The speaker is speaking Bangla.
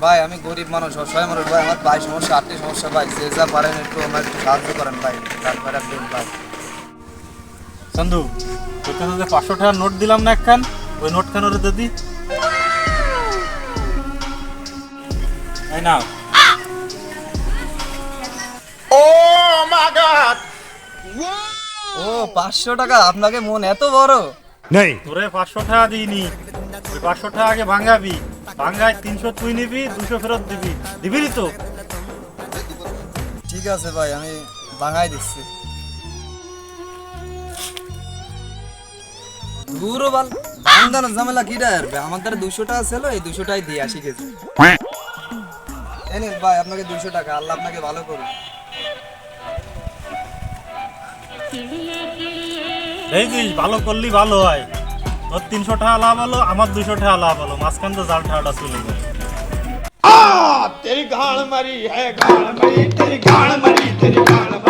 ভাই আমি গরিব মানুষ, অসহায় মানুষ ভাই, আমার ভাই সমস্যা, আর্থিক সমস্যা ভাই, যে যা পারেন একটু আমার একটু সাহায্য করেন ভাই, তারপরে একদিন ভাই। চন্দু, তোর কাছে যে 500 টাকার নোট দিলাম না একখান, ওই নোট খান ওরে দিদি। এই নাও। ও 500 টাকা, আপনাকে মন এত বড়। তোরে 500 টাকা দিইনি, ওই 500 টাকা আগে ভাঙাবি, ভাঙায় 300 তুই নিবি, 200 ফেরত দিবি, দিবি তো? ঠিক আছে ভাই, আমি ভাঙাই দিচ্ছি। দূরও বাল, ভাঙানোর ঝামেলা কিটা আসবে, আমার দ্বারা 200 টাকা ছিল, এই 200 টাই দিয়ে আসি গেছে। এই নিন ভাই আপনাকে 200 টাকা, আল্লাহ আপনাকে ভালো করুন। এই দিস, ভালো করলি ভালো হয়। তোর 300 টাকা লাভ হলো, আমার 200 টাকা লাভ হলো, মাঝখান তো জাল টাকাটা চলে গেল। तेरी गाल मरी है गाल मरी तेरी गाल मरी तेरी गाल मरी